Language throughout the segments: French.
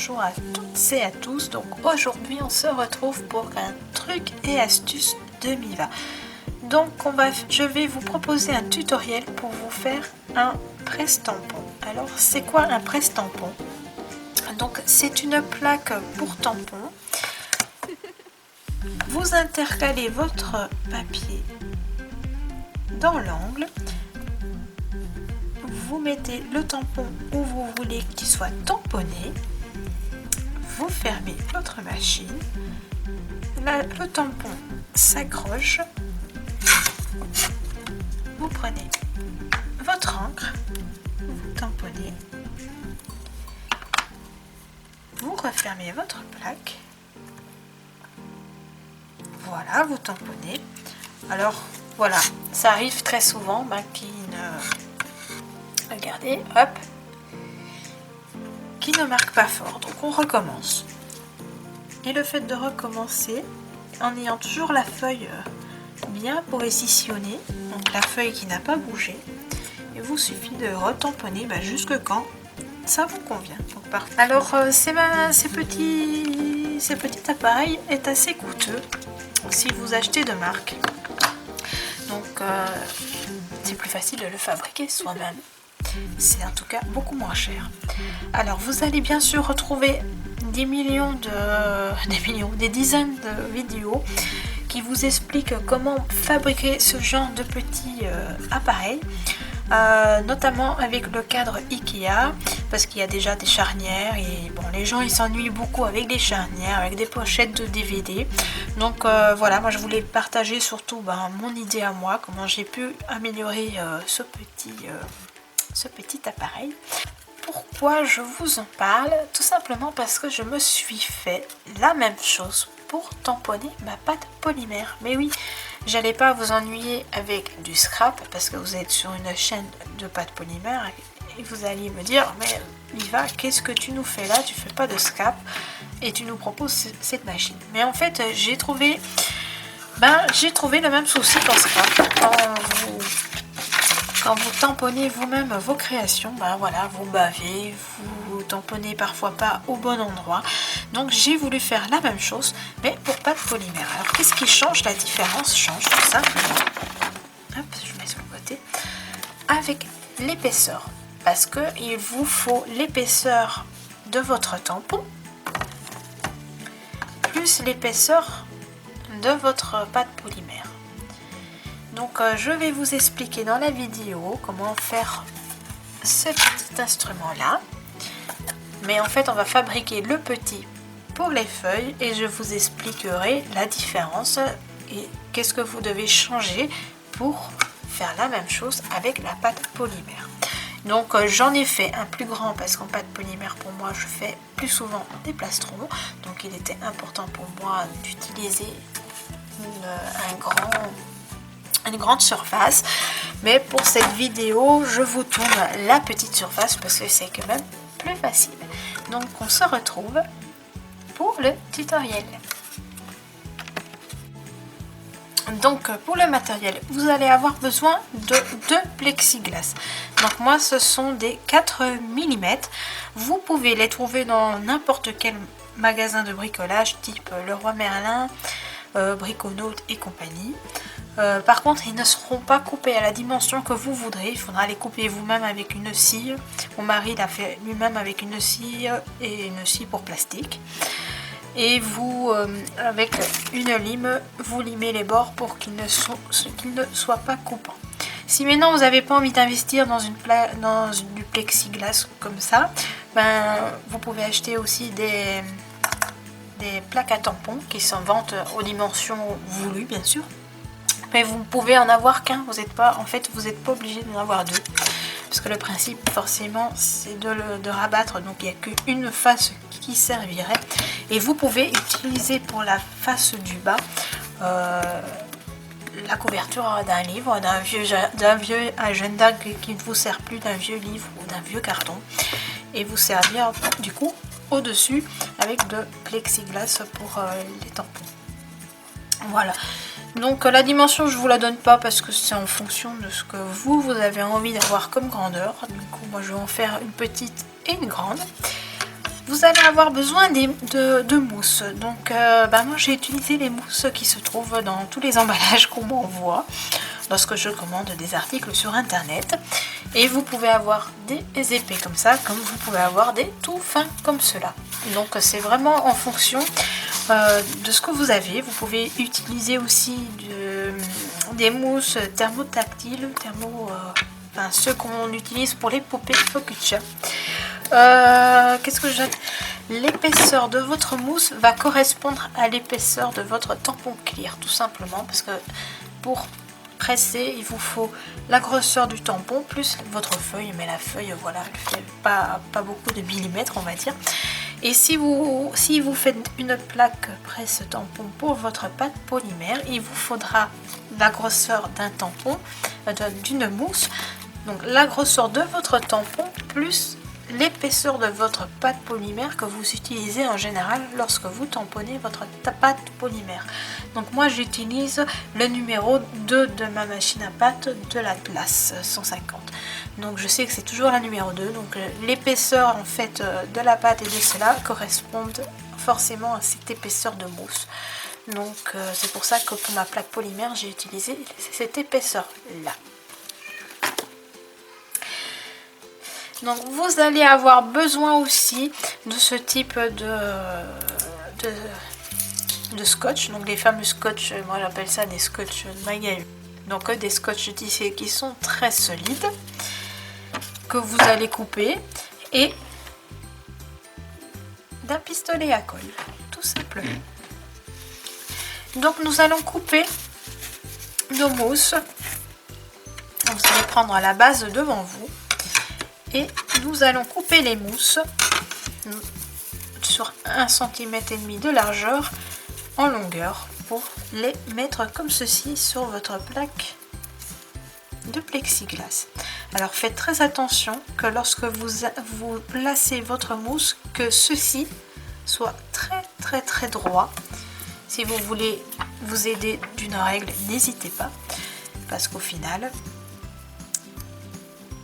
bonjour à toutes et à tous. Donc aujourd'hui on se retrouve pour un truc et astuce de Miva. Donc je vais vous proposer un tutoriel pour vous faire un presse-tampon. Alors c'est quoi un presse-tampon? Donc c'est une plaque pour tampon. Vous intercalez votre papier dans l'angle. Vous mettez le tampon où vous voulez qu'il soit tamponné. Vous fermez votre machine. Là, le tampon s'accroche. Vous prenez votre encre, vous tamponnez. Vous refermez votre plaque. Voilà, vous tamponnez. Alors, voilà, ça arrive très souvent qui ne... Regardez, hop, qui ne marque pas fort. Donc on recommence. Et le fait de recommencer, en ayant toujours la feuille bien positionner, donc la feuille qui n'a pas bougé, il vous suffit de retamponner jusque quand ça vous convient. Donc, parfait. Alors ces petits appareils est assez coûteux si vous achetez de marque, donc c'est plus facile de le fabriquer soi-même, c'est en tout cas beaucoup moins cher. Alors vous allez bien sûr retrouver des dizaines de vidéos qui vous explique comment fabriquer ce genre de petits appareils, notamment avec le cadre Ikea, parce qu'il y a déjà des charnières et bon, les gens ils s'ennuient beaucoup avec des charnières, avec des pochettes de DVD. Donc voilà, moi je voulais partager surtout mon idée à moi, comment j'ai pu améliorer ce petit appareil. Pourquoi je vous en parle? Tout simplement parce que je me suis fait la même chose pour tamponner ma pâte polymère. Mais oui, j'allais pas vous ennuyer avec du scrap parce que vous êtes sur une chaîne de pâte polymère et vous allez me dire, mais Miva, qu'est-ce que tu nous fais là? Tu fais pas de scrap et tu nous proposes cette machine. Mais en fait, j'ai trouvé le même souci qu'en scrap. Quand vous tamponnez vous-même vos créations, voilà, vous bavez, vous tamponnez parfois pas au bon endroit. Donc j'ai voulu faire la même chose, mais pour pâte polymère. Alors qu'est-ce qui change? La différence change tout simplement. Hop, je mets sur le côté. Avec l'épaisseur, parce que il vous faut l'épaisseur de votre tampon plus l'épaisseur de votre pâte polymère. Donc je vais vous expliquer dans la vidéo comment faire ce petit instrument là, mais en fait on va fabriquer le petit pour les feuilles et je vous expliquerai la différence et qu'est-ce que vous devez changer pour faire la même chose avec la pâte polymère. Donc j'en ai fait un plus grand parce qu'en pâte polymère pour moi je fais plus souvent des plastrons, donc il était important pour moi d'utiliser une grande surface, mais pour cette vidéo je vous tourne la petite surface parce que c'est quand même plus facile. Donc on se retrouve pour le tutoriel. Donc pour le matériel, vous allez avoir besoin de 2 plexiglas. Donc moi ce sont des 4 mm. Vous pouvez les trouver dans n'importe quel magasin de bricolage type Leroy Merlin, Briconote et compagnie. Par contre, ils ne seront pas coupés à la dimension que vous voudrez. Il faudra les couper vous-même avec une scie. Mon mari l'a fait lui-même avec une scie et une scie pour plastique. Et vous, avec une lime, vous limez les bords pour qu'ils ne soient pas coupants. Si maintenant vous n'avez pas envie d'investir dans du plexiglas comme ça, vous pouvez acheter aussi des plaques à tampons qui s'en vendent aux dimensions voulues bien sûr, mais vous pouvez en avoir qu'un. Vous n'êtes pas obligé d'en avoir 2 parce que le principe forcément c'est de rabattre, donc il n'y a qu'une face qui servirait et vous pouvez utiliser pour la face du bas la couverture d'un livre, d'un vieux agenda qui ne vous sert plus, d'un vieux livre ou d'un vieux carton, et vous servir du coup au-dessus avec de plexiglas pour les tampons. Voilà, donc la dimension je vous la donne pas parce que c'est en fonction de ce que vous avez envie d'avoir comme grandeur. Du coup moi je vais en faire une petite et une grande. Vous allez avoir besoin de mousses. Donc moi j'ai utilisé les mousses qui se trouvent dans tous les emballages qu'on m'envoie lorsque je commande des articles sur internet. Et vous pouvez avoir des épais comme ça, comme vous pouvez avoir des tout fins comme cela. Donc c'est vraiment en fonction de ce que vous avez. Vous pouvez utiliser aussi des mousses thermotactiles, ceux qu'on utilise pour les poupées Focaccia. Qu'est-ce que j'ai? L'épaisseur de votre mousse va correspondre à l'épaisseur de votre tampon clear, tout simplement, parce que pour presser, il vous faut la grosseur du tampon plus votre feuille, mais la feuille, voilà, elle fait pas beaucoup de millimètres, on va dire. Et si vous faites une plaque presse tampon pour votre pâte polymère, il vous faudra la grosseur d'un tampon, d'une mousse, donc la grosseur de votre tampon plus l'épaisseur de votre pâte polymère que vous utilisez en général lorsque vous tamponnez votre pâte polymère. Donc moi j'utilise le numéro 2 de ma machine à pâte de l'Atlas 150. Donc je sais que c'est toujours la numéro 2. Donc l'épaisseur en fait de la pâte et de cela correspondent forcément à cette épaisseur de mousse. Donc c'est pour ça que pour ma plaque polymère j'ai utilisé cette épaisseur là. Donc vous allez avoir besoin aussi de ce type de scotch, donc les fameux scotch, moi j'appelle ça des scotch Magalu. Donc des scotch tissés qui sont très solides, que vous allez couper, et d'un pistolet à colle, tout simplement. Donc nous allons couper nos mousses. Vous allez prendre la base devant vous. Et nous allons couper les mousses sur 1,5 cm de largeur en longueur pour les mettre comme ceci sur votre plaque de plexiglas. Alors faites très attention que lorsque vous placez votre mousse, que ceci soit très droit. Si vous voulez vous aider d'une règle, n'hésitez pas, parce qu'au final,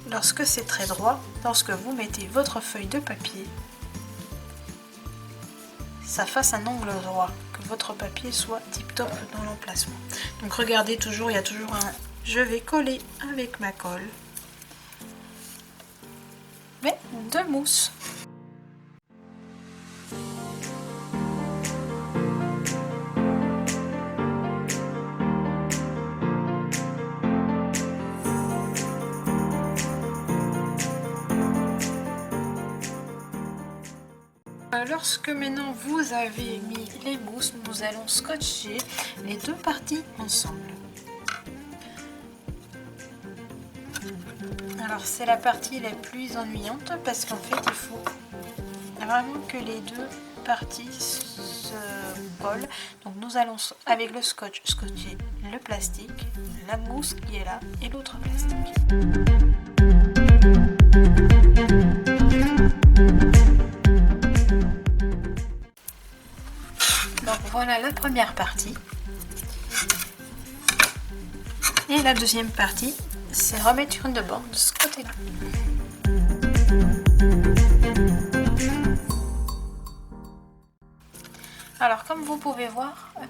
lorsque c'est très droit, lorsque vous mettez votre feuille de papier, ça fasse un angle droit, que votre papier soit tip top dans l'emplacement. Donc regardez toujours, il y a toujours un... Je vais coller avec ma colle, mais de mousse. Lorsque maintenant vous avez mis les mousses, nous allons scotcher les deux parties ensemble. Alors c'est la partie la plus ennuyante parce qu'en fait il faut vraiment que les deux parties se collent. Donc nous allons avec le scotch scotcher le plastique, la mousse qui est là et l'autre plastique. Donc voilà la première partie. Et la deuxième partie, c'est remettre une de bord de ce côté-là. Alors comme vous pouvez voir, hop,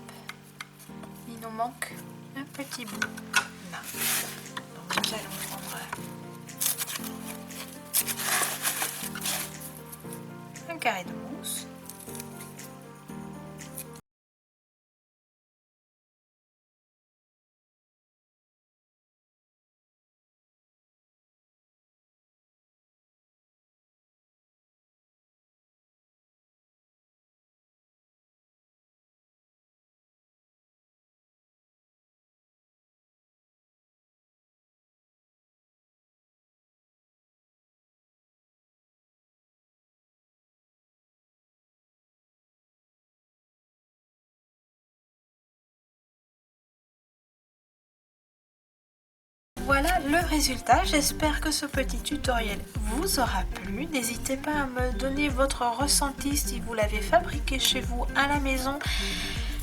il nous manque un petit bout là. Donc nous allons prendre un carré de mousse. Voilà le résultat, j'espère que ce petit tutoriel vous aura plu. N'hésitez pas à me donner votre ressenti si vous l'avez fabriqué chez vous à la maison.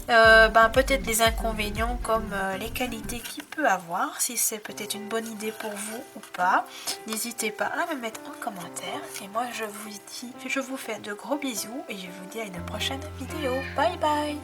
peut-être les inconvénients comme les qualités qu'il peut avoir, si c'est peut-être une bonne idée pour vous ou pas. N'hésitez pas à me mettre en commentaire. Et moi je vous fais de gros bisous et je vous dis à une prochaine vidéo. Bye bye.